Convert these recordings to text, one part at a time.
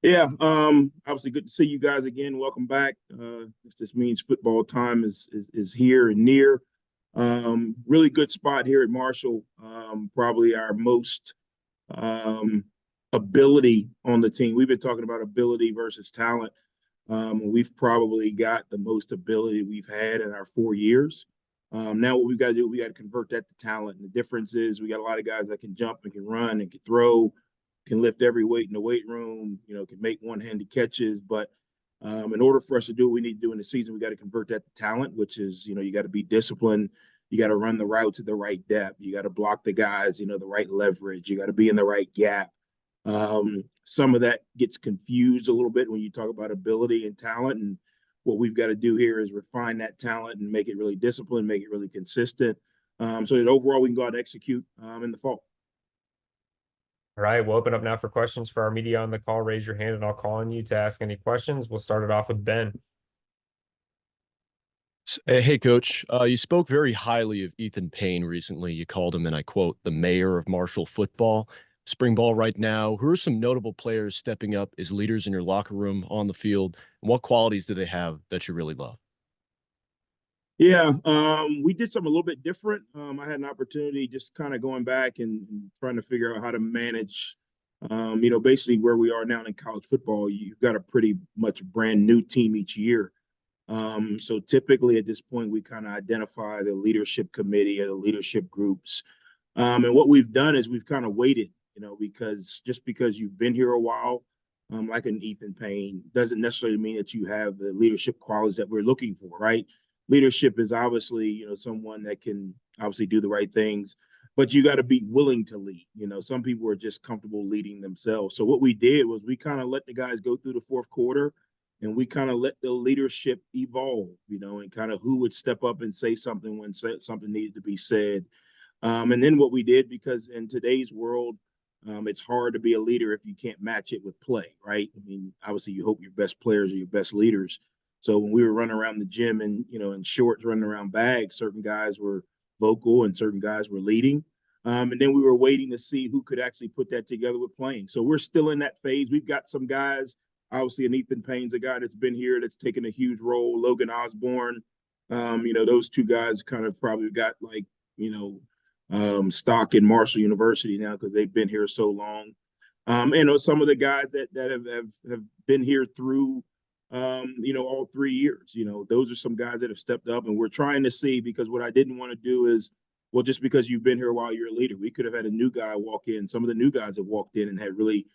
Yeah, obviously good to see you guys again. Welcome back. This means football time is here and near. Really good spot here at Marshall. Probably our most um, ability on the team. We've been talking about ability versus talent. We've probably got the most ability we've had in our 4 years. Now what we've got to do, we got to convert that to talent. And the difference is we got a lot of guys that can jump and can run and can throw, can lift every weight in the weight room, can make one-handed catches. But in order for us to do what we need to do in the season, we got to convert that to talent, which is, you got to be disciplined. You got to run the routes at the right depth. You got to block the guys, the right leverage. You got to be in the right gap. Some of that gets confused a little bit when you talk about ability and talent. And what we've got to do here is refine that talent and make it really disciplined, make it really consistent. So that overall we can go out and execute in the fall. All right, we'll open up now for questions for our media on the call. Raise your hand and I'll call on you to ask any questions. We'll start it off with Ben. Hey, Coach. You spoke very highly of Ethan Payne recently. You called him, and I quote, the mayor of Marshall football. Spring ball right now. Who are some notable players stepping up as leaders in your locker room, on the field? And what qualities do they have that you really love? Yeah, we did something a little bit different. I had an opportunity just kind of going back and trying to figure out how to manage, basically where we are now in college football. You've got a pretty much brand new team each year. So typically at this point, we kind of identify the leadership committee or the leadership groups. And what we've done is we've kind of waited, because just because you've been here a while, like an Ethan Payne, doesn't necessarily mean that you have the leadership qualities that we're looking for, right? Leadership is obviously, someone that can obviously do the right things, but you got to be willing to lead. Some people are just comfortable leading themselves. So what we did was we kind of let the guys go through the fourth quarter and we kind of let the leadership evolve, and kind of who would step up and say something when something needed to be said. And then what we did, because in today's world, it's hard to be a leader if you can't match it with play, right? I mean, obviously you hope your best players are your best leaders. So when we were running around the gym and, in shorts, running around bags, certain guys were vocal and certain guys were leading. And then we were waiting to see who could actually put that together with playing. So we're still in that phase. We've got some guys, obviously, and Ethan Payne's a guy that's been here, that's taken a huge role. Logan Osborne, those two guys kind of probably got stock in Marshall University now because they've been here so long. And some of the guys that have been here through all 3 years. Those are some guys that have stepped up, and we're trying to see, because what I didn't want to do is, well, just because you've been here a while, you're a leader. We could have had a new guy walk in. Some of the new guys have walked in and had really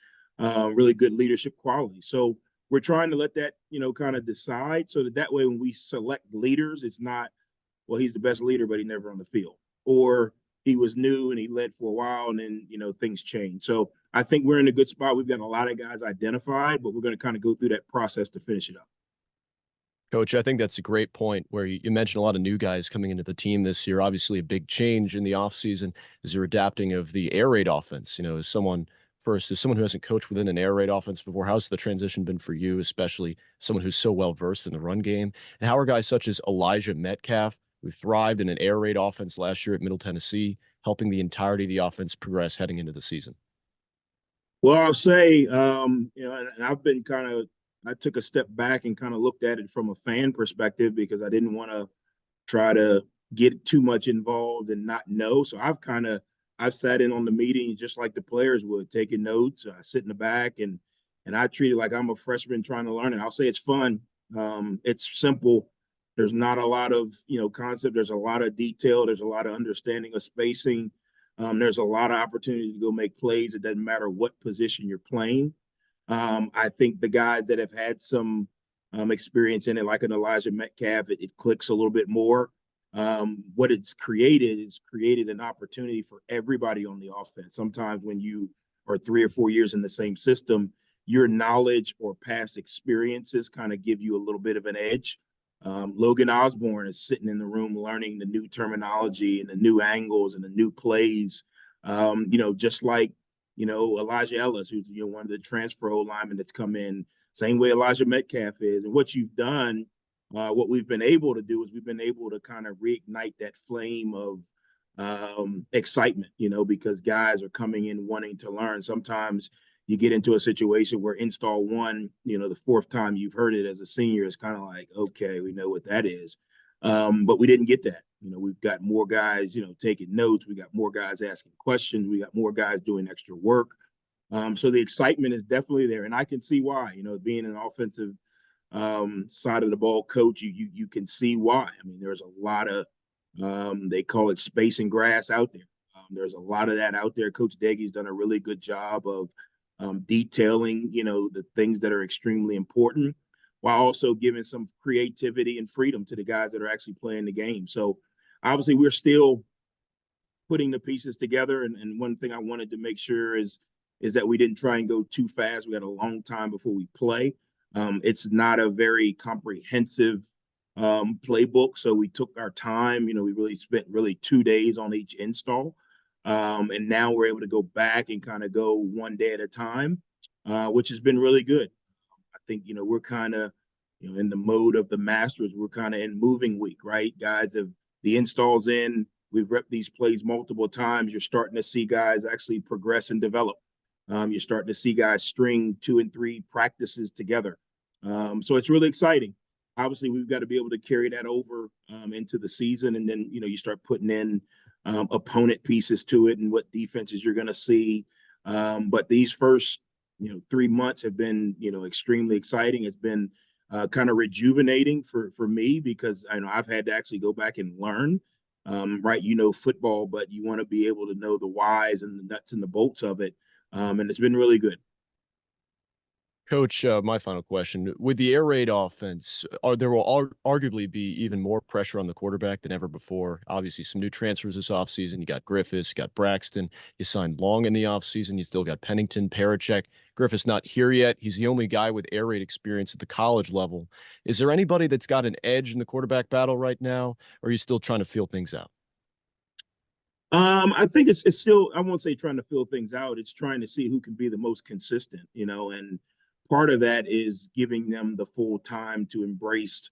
good leadership qualities. So we're trying to let that, kind of decide, so that way when we select leaders, it's not, well, he's the best leader, but he's never on the field, or he was new and he led for a while and then, things change. So I think we're in a good spot. We've got a lot of guys identified, but we're going to kind of go through that process to finish it up. Coach, I think that's a great point where you mentioned a lot of new guys coming into the team this year. Obviously, a big change in the offseason is you're adapting of the air raid offense. As someone who hasn't coached within an air raid offense before, how's the transition been for you, especially someone who's so well versed in the run game? And how are guys such as Elijah Metcalf, who thrived in an air raid offense last year at Middle Tennessee, helping the entirety of the offense progress heading into the season? Well, I'll say, and I've been I took a step back and kind of looked at it from a fan perspective because I didn't want to try to get too much involved and not know. So I've sat in on the meetings just like the players would, taking notes. I sit in the back and I treat it like I'm a freshman trying to learn it. I'll say it's fun. It's simple. There's not a lot of, concept. There's a lot of detail. There's a lot of understanding of spacing. There's a lot of opportunity to go make plays. It doesn't matter what position you're playing. I think the guys that have had some experience in it, like an Elijah Metcalf, it clicks a little bit more. What it's created is created an opportunity for everybody on the offense. Sometimes when you are 3 or 4 years in the same system, your knowledge or past experiences kind of give you a little bit of an edge. Logan Osborne is sitting in the room learning the new terminology and the new angles and the new plays. Just like, Elijah Ellis, who's one of the transfer linemen that's come in, same way Elijah Metcalf is. And what you've done, what we've been able to do is we've been able to kind of reignite that flame of excitement, because guys are coming in wanting to learn. Sometimes, you get into a situation where install one, the fourth time you've heard it as a senior is kind of like, okay, we know what that is. But we didn't get that. We've got more guys, taking notes. We got more guys asking questions. We got more guys doing extra work. So the excitement is definitely there, and I can see why. Being an offensive side of the ball coach, you can see why. I mean, there's a lot of they call it space and grass out there. There's a lot of that out there. Coach Deggy's done a really good job of detailing, the things that are extremely important, while also giving some creativity and freedom to the guys that are actually playing the game. So obviously we're still putting the pieces together. And one thing I wanted to make sure is that we didn't try and go too fast. We had a long time before we play. It's not a very comprehensive playbook. So we took our time. We really spent 2 days on each install. And now we're able to go back and kind of go one day at a time, which has been really good. I think, we're kind of, in the mode of the Masters, we're kind of in moving week, right? Guys have the installs in, we've repped these plays multiple times. You're starting to see guys actually progress and develop. You're starting to see guys string 2 and 3 practices together. So it's really exciting. Obviously, we've got to be able to carry that over into the season. And then, you start putting in opponent pieces to it and what defenses you're going to see. But these first, 3 months have been, extremely exciting. It's been kind of rejuvenating for me because I know I've had to actually go back and learn, right? Football, but you want to be able to know the whys and the nuts and the bolts of it. And it's been really good. Coach, my final question. With the air raid offense, there will arguably be even more pressure on the quarterback than ever before. Obviously, some new transfers this offseason. You got Griffiths, you got Braxton. You signed Long in the offseason. You still got Pennington, Parachek. Griffiths not here yet. He's the only guy with air raid experience at the college level. Is there anybody that's got an edge in the quarterback battle right now, or are you still trying to feel things out? I think it's still, I won't say trying to fill things out. It's trying to see who can be the most consistent, and part of that is giving them the full time to embrace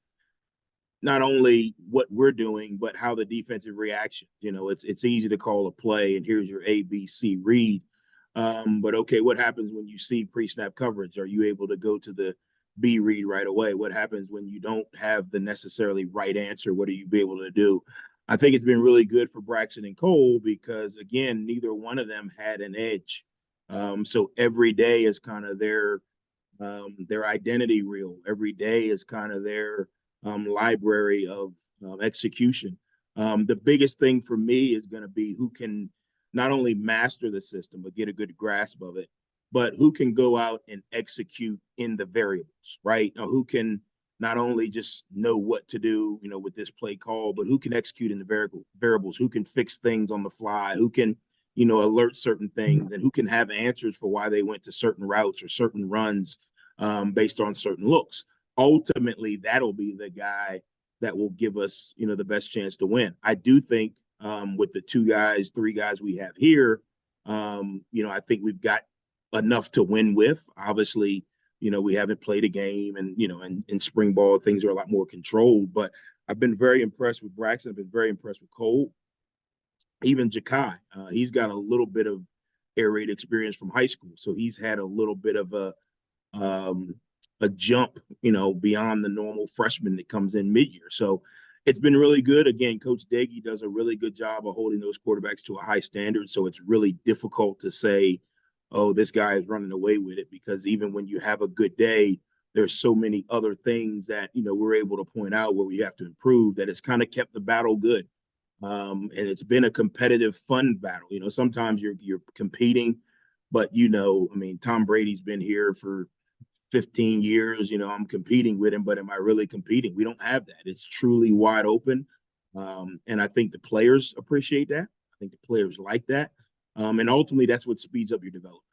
not only what we're doing, but how the defensive reaction. It's easy to call a play and here's your ABC read. But okay, what happens when you see pre-snap coverage? Are you able to go to the B read right away? What happens when you don't have the necessarily right answer? What are you be able to do? I think it's been really good for Braxton and Cole because, again, neither one of them had an edge. So every day is kind of their identity reel. Every day is kind of their library of execution. The biggest thing for me is going to be who can not only master the system, but get a good grasp of it, but who can go out and execute in the variables, right? Now, who can not only just know what to do, with this play call, but who can execute in the variables, who can fix things on the fly, who can, alert certain things, and who can have answers for why they went to certain routes or certain runs based on certain looks. Ultimately, that'll be the guy that will give us, the best chance to win. I do think with the 3 guys we have here, I think we've got enough to win with. Obviously, we haven't played a game and, in spring ball, things are a lot more controlled, but I've been very impressed with Braxton. I've been very impressed with Cole. Even Jakai, he's got a little bit of air raid experience from high school. So he's had a little bit of a jump, beyond the normal freshman that comes in mid-year. So it's been really good. Again, Coach Deggy does a really good job of holding those quarterbacks to a high standard. So it's really difficult to say, oh, this guy is running away with it, because even when you have a good day, there's so many other things that, we're able to point out where we have to improve, that it's kind of kept the battle good. And it's been a competitive, fun battle. Sometimes you're competing, but Tom Brady's been here for 15 years. I'm competing with him, but am I really competing? We don't have that. It's truly wide open. And I think the players appreciate that. I think the players like that. And ultimately, that's what speeds up your development.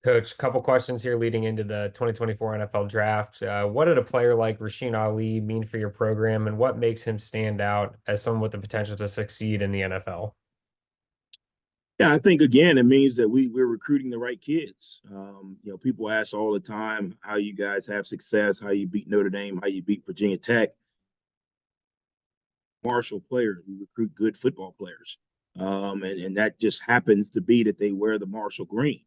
Coach, a couple questions here leading into the 2024 NFL Draft. What did a player like Rasheen Ali mean for your program, and what makes him stand out as someone with the potential to succeed in the NFL? Yeah, I think, again, it means that we're recruiting the right kids. People ask all the time how you guys have success, how you beat Notre Dame, how you beat Virginia Tech. Marshall players, we recruit good football players. And that just happens to be that they wear the Marshall green.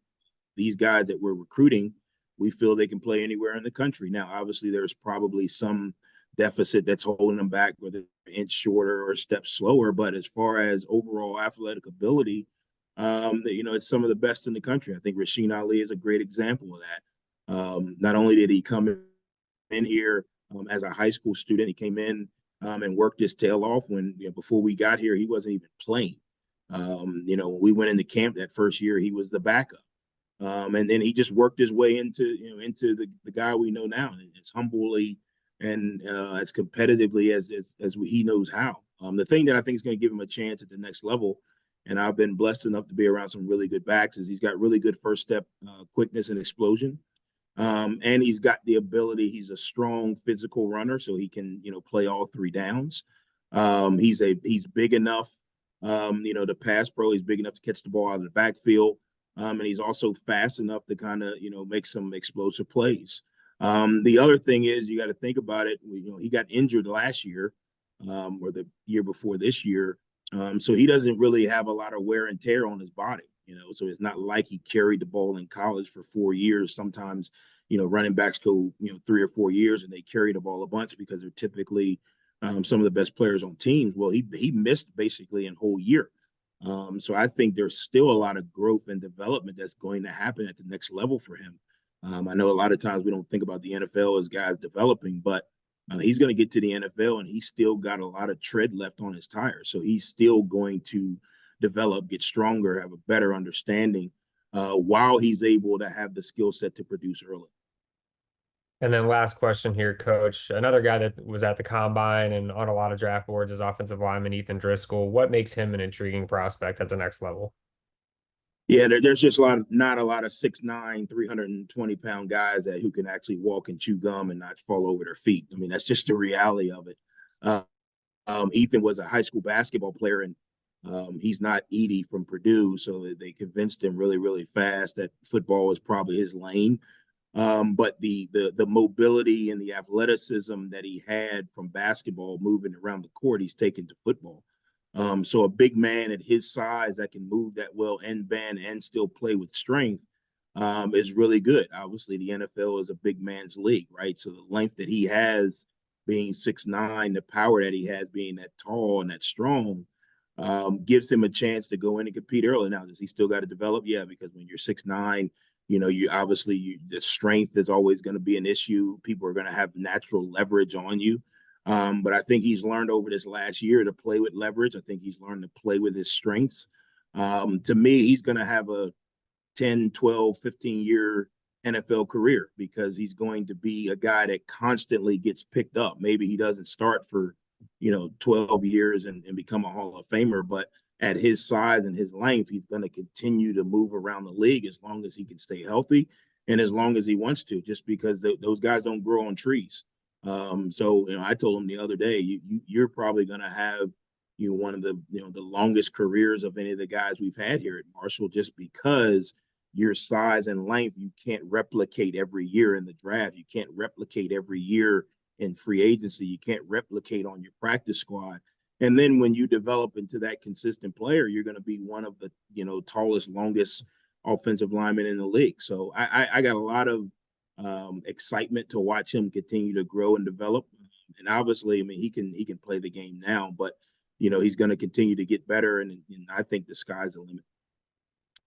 These guys that we're recruiting, we feel they can play anywhere in the country. Now, obviously, there's probably some deficit that's holding them back, whether they're an inch shorter or a step slower. But as far as overall athletic ability, it's some of the best in the country. I think Rasheen Ali is a great example of that. Not only did he come in here as a high school student, he came in and worked his tail off. When before we got here, he wasn't even playing. When we went into camp that first year, he was the backup. And then he just worked his way into the guy we know now, and as humbly and as competitively as he knows how. The thing that I think is going to give him a chance at the next level, and I've been blessed enough to be around some really good backs, is he's got really good first step quickness and explosion. And he's got the ability. He's a strong physical runner, so he can play all three downs. He's big enough, to pass pro. He's big enough to catch the ball out of the backfield. And he's also fast enough to kind of, make some explosive plays. The other thing is you got to think about it. He got injured last year or the year before this year. So he doesn't really have a lot of wear and tear on his body, so it's not like he carried the ball in college for 4 years. Sometimes, running backs go, 3 or 4 years and they carry the ball a bunch because they're typically some of the best players on teams. Well, he missed basically a whole year. So I think there's still a lot of growth and development that's going to happen at the next level for him. I know a lot of times we don't think about the NFL as guys developing, but he's going to get to the NFL and he's still got a lot of tread left on his tires. So he's still going to develop, get stronger, have a better understanding while he's able to have the skill set to produce early. And then last question here, Coach. Another guy that was at the combine and on a lot of draft boards is offensive lineman Ethandris. What makes him an intriguing prospect at the next level? Yeah, there's just not a lot of 6'9", 320-pound guys who can actually walk and chew gum and not fall over their feet. I mean, that's just the reality of it. Ethan was a high school basketball player, and he's not Edie from Purdue, so they convinced him really, really fast that football was probably his lane. But the mobility and the athleticism that he had from basketball moving around the court, he's taken to football. So a big man at his size that can move that well and bend and still play with strength is really good. Obviously, the NFL is a big man's league, right? So the length that he has being 6'9", the power that he has being that tall and that strong gives him a chance to go in and compete early. Now, does he still got to develop? Yeah, because when you're 6'9", the strength is always going to be an issue. People are going to have natural leverage on you. But I think he's learned over this last year to play with leverage. I think he's learned to play with his strengths. To me, he's going to have a 10, 12, 15-year NFL career because he's going to be a guy that constantly gets picked up. Maybe he doesn't start for, 12 years and become a Hall of Famer, but at his size and his length, he's going to continue to move around the league as long as he can stay healthy and as long as he wants to, just because those guys don't grow on trees. So I told him the other day, you're probably going to have one of the the longest careers of any of the guys we've had here at Marshall, just because your size and length you can't replicate every year in the draft. You can't replicate every year in free agency. You can't replicate on your practice squad. And then when you develop into that consistent player, you're going to be one of the tallest, longest offensive linemen in the league. So I got a lot of excitement to watch him continue to grow and develop. And obviously, I mean, he can play the game now, but he's going to continue to get better, and I think the sky's the limit.